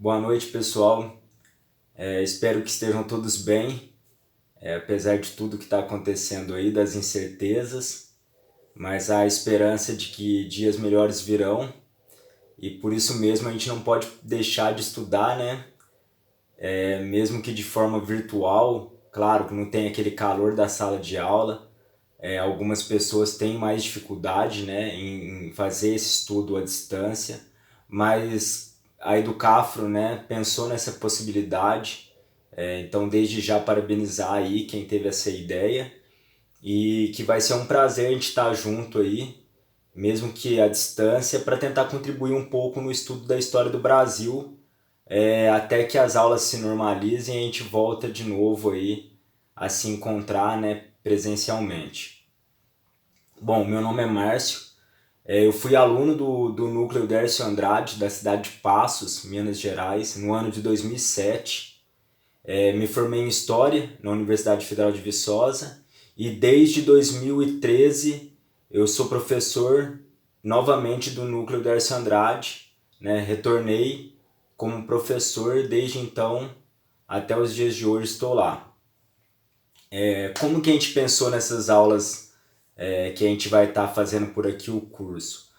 Boa noite, pessoal. Espero que estejam todos bem, apesar de tudo que está acontecendo aí, das incertezas, mas há a esperança de que dias melhores virão e por isso mesmo a gente não pode deixar de estudar, né? Mesmo que de forma virtual, claro que não tem aquele calor da sala de aula. Algumas pessoas têm mais dificuldade, né, em fazer esse estudo à distância, mas a Educafro, né, pensou nessa possibilidade. Então, desde já, parabenizar aí quem teve essa ideia e que vai ser um prazer a gente estar junto aí, mesmo que à distância, para tentar contribuir um pouco no estudo da história do Brasil, até que as aulas se normalizem e a gente volta de novo aí a se encontrar, né, presencialmente. Bom, meu nome é Márcio. Eu fui aluno do Núcleo Dércio Andrade, da cidade de Passos, Minas Gerais, no ano de 2007. Me formei em História na Universidade Federal de Viçosa e desde 2013 eu sou professor novamente do Núcleo Dércio Andrade, né? Retornei como professor desde então até os dias de hoje estou lá. Como que a gente pensou nessas aulas que a gente vai estar fazendo por aqui o curso?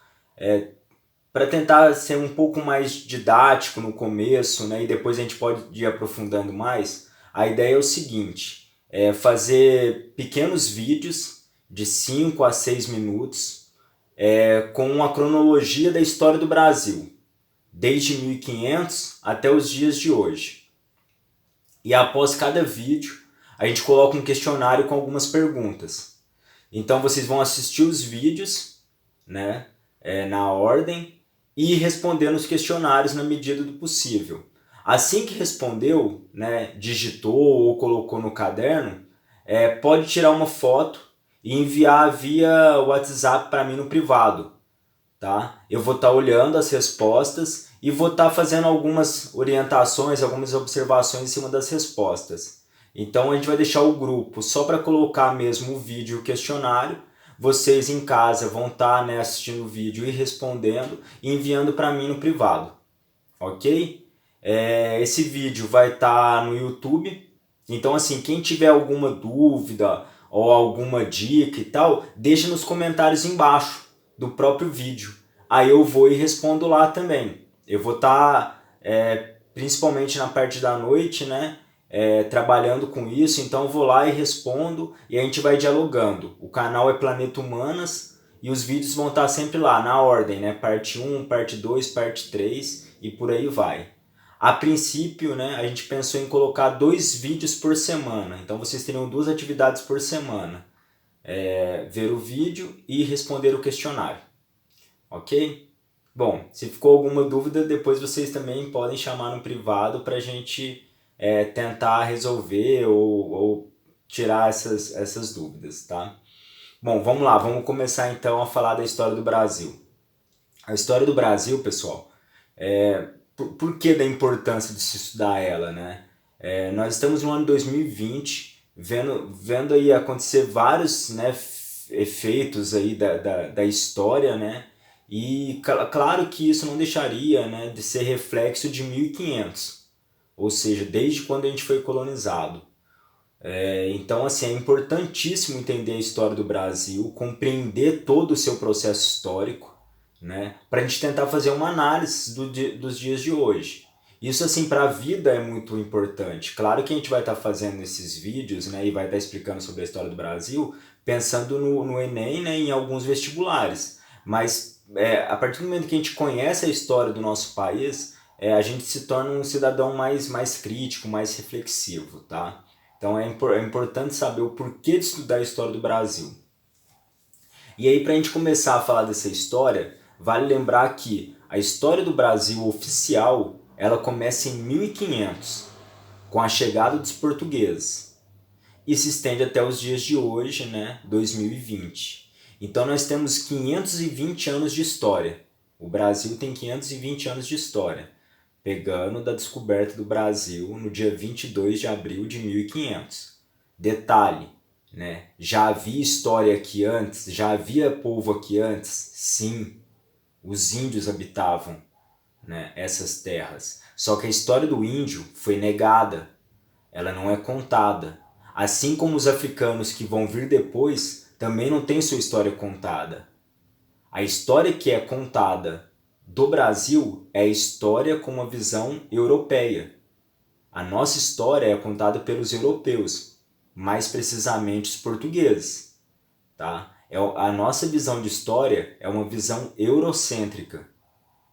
Para tentar ser um pouco mais didático no começo, né, e depois a gente pode ir aprofundando mais, a ideia é o seguinte: fazer pequenos vídeos de 5 a 6 minutos com uma cronologia da história do Brasil, desde 1500 até os dias de hoje. E após cada vídeo, a gente coloca um questionário com algumas perguntas. Então vocês vão assistir os vídeos, né, na ordem e respondendo os questionários na medida do possível. Assim que respondeu, né, digitou ou colocou no caderno, pode tirar uma foto e enviar via WhatsApp para mim no privado, tá? Eu vou estar olhando as respostas e vou estar fazendo algumas orientações, algumas observações em cima das respostas. Então a gente vai deixar o grupo só para colocar mesmo o vídeo e o questionário. Vocês em casa vão estar, né, assistindo o vídeo e respondendo e enviando para mim no privado, ok? Esse vídeo vai estar no YouTube. Então assim, quem tiver alguma dúvida ou alguma dica e tal, deixa nos comentários embaixo do próprio vídeo. Aí eu vou e respondo lá também. Eu vou estar, principalmente na parte da noite, né, trabalhando com isso, então eu vou lá e respondo e a gente vai dialogando. O canal é Planeta Humanas e os vídeos vão estar sempre lá, na ordem, né? Parte 1, parte 2, parte 3 e por aí vai. A princípio, né, a gente pensou em colocar 2 vídeos por semana, então vocês teriam 2 atividades por semana. Ver o vídeo e responder o questionário, ok? Bom, se ficou alguma dúvida, depois vocês também podem chamar no privado para a gente tentar resolver ou tirar essas dúvidas, tá? Bom, vamos lá, vamos começar então a falar da história do Brasil. A história do Brasil, pessoal, por que da importância de se estudar ela, né? Nós estamos no ano 2020, vendo aí acontecer vários, né, efeitos aí da história, né? E claro que isso não deixaria, né, de ser reflexo de 1500, ou seja, desde quando a gente foi colonizado. Então, assim, é importantíssimo entender a história do Brasil, compreender todo o seu processo histórico, né, para a gente tentar fazer uma análise dos dias de hoje. Isso, assim, para a vida é muito importante. Claro que a gente vai estar fazendo esses vídeos, né, e vai estar explicando sobre a história do Brasil, pensando no Enem, né, em alguns vestibulares. Mas a partir do momento que a gente conhece a história do nosso país, a gente se torna um cidadão mais crítico, mais reflexivo, tá? Então é importante saber o porquê de estudar a história do Brasil. E aí, para a gente começar a falar dessa história, vale lembrar que a história do Brasil oficial ela começa em 1500, com a chegada dos portugueses, e se estende até os dias de hoje, né, 2020. Então nós temos 520 anos de história. O Brasil tem 520 anos de história, pegando da descoberta do Brasil no dia 22 de abril de 1500. Detalhe, né? Já havia história aqui antes? Já havia povo aqui antes? Sim, os índios habitavam né, essas terras. Só que a história do índio foi negada, ela não é contada. Assim como os africanos que vão vir depois também não têm sua história contada. A história que é contada do Brasil é a história com uma visão europeia. A nossa história é contada pelos europeus, mais precisamente os portugueses. Tá? A nossa visão de história é uma visão eurocêntrica.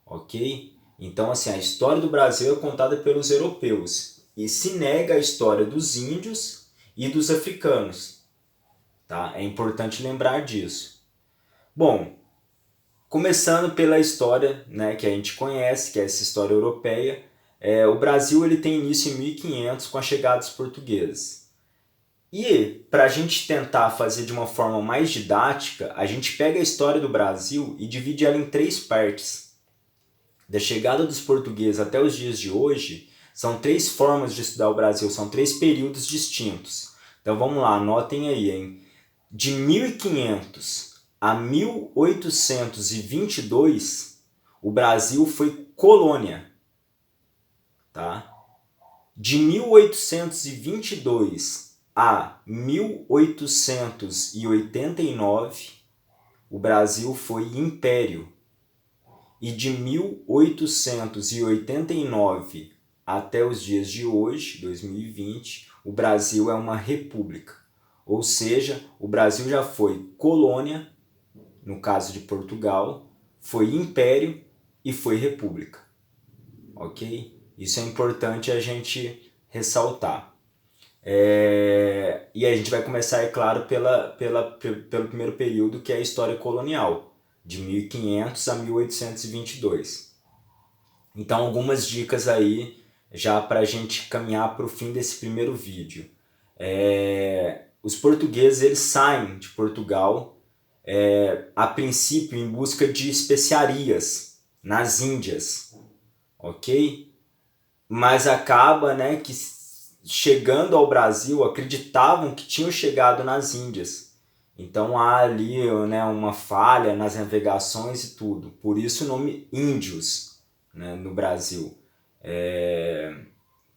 Ok? Então, assim, a história do Brasil é contada pelos europeus e se nega a história dos índios e dos africanos. Tá? É importante lembrar disso. Bom, começando pela história, né, que a gente conhece, que é essa história europeia, o Brasil ele tem início em 1500 com a chegada dos portugueses. E para a gente tentar fazer de uma forma mais didática, a gente pega a história do Brasil e divide ela em 3 partes. Da chegada dos portugueses até os dias de hoje, são 3 formas de estudar o Brasil, são 3 períodos distintos. Então vamos lá, anotem aí, hein? De 1500 a 1822, o Brasil foi colônia. Tá? De 1822 a 1889, o Brasil foi império. E de 1889 até os dias de hoje, 2020, o Brasil é uma república. Ou seja, o Brasil já foi colônia, no caso de Portugal, foi império e foi república. Ok? Isso é importante a gente ressaltar. E a gente vai começar, é claro, pelo primeiro período, que é a história colonial, de 1500 a 1822. Então, algumas dicas aí, já para a gente caminhar para o fim desse primeiro vídeo. Os portugueses eles saem de Portugal, a princípio, em busca de especiarias nas Índias. Ok? Mas acaba, né, que chegando ao Brasil, acreditavam que tinham chegado nas Índias. Então há ali, né, uma falha nas navegações e tudo. Por isso o nome índios, né, no Brasil.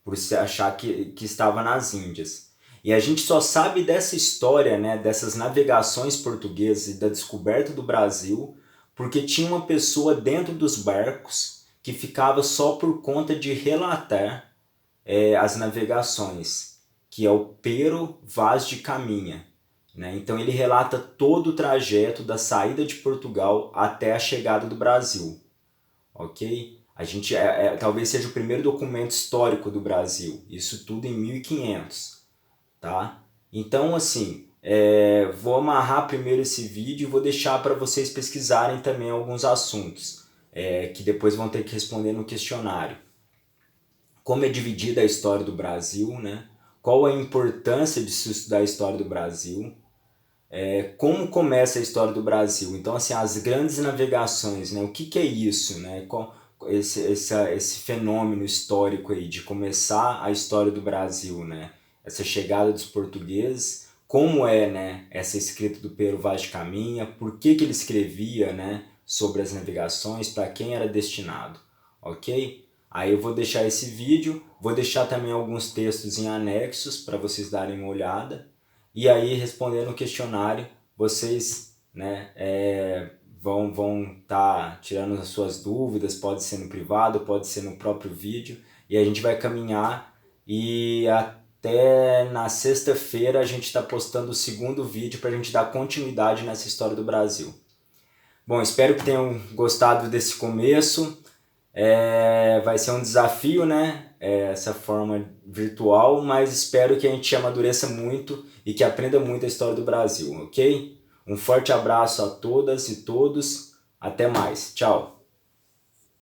Por se achar que estava nas Índias. E a gente só sabe dessa história, né, dessas navegações portuguesas e da descoberta do Brasil, porque tinha uma pessoa dentro dos barcos que ficava só por conta de relatar as navegações, que é o Pero Vaz de Caminha. Né? Então ele relata todo o trajeto da saída de Portugal até a chegada do Brasil. Ok? A gente talvez seja o primeiro documento histórico do Brasil. Isso tudo em 1500. Tá? Então, assim, vou amarrar primeiro esse vídeo e vou deixar para vocês pesquisarem também alguns assuntos, que depois vão ter que responder no questionário. Como é dividida a história do Brasil, né? Qual a importância de se estudar a história do Brasil, como começa a história do Brasil. Então, assim, as grandes navegações, né? O que é isso, né? Esse fenômeno histórico aí de começar a história do Brasil, né? Essa chegada dos portugueses, como né, essa escrita do Pero Vaz de Caminha, por que ele escrevia, né, sobre as navegações, para quem era destinado, ok? Aí eu vou deixar esse vídeo, vou deixar também alguns textos em anexos para vocês darem uma olhada, e aí respondendo o questionário, vocês, né, vão tá tirando as suas dúvidas, pode ser no privado, pode ser no próprio vídeo, e a gente vai caminhar e até na sexta-feira a gente está postando o segundo vídeo para a gente dar continuidade nessa história do Brasil. Bom, espero que tenham gostado desse começo. Vai ser um desafio, né? Essa forma virtual, mas espero que a gente amadureça muito e que aprenda muito a história do Brasil, ok? Um forte abraço a todas e todos. Até mais. Tchau.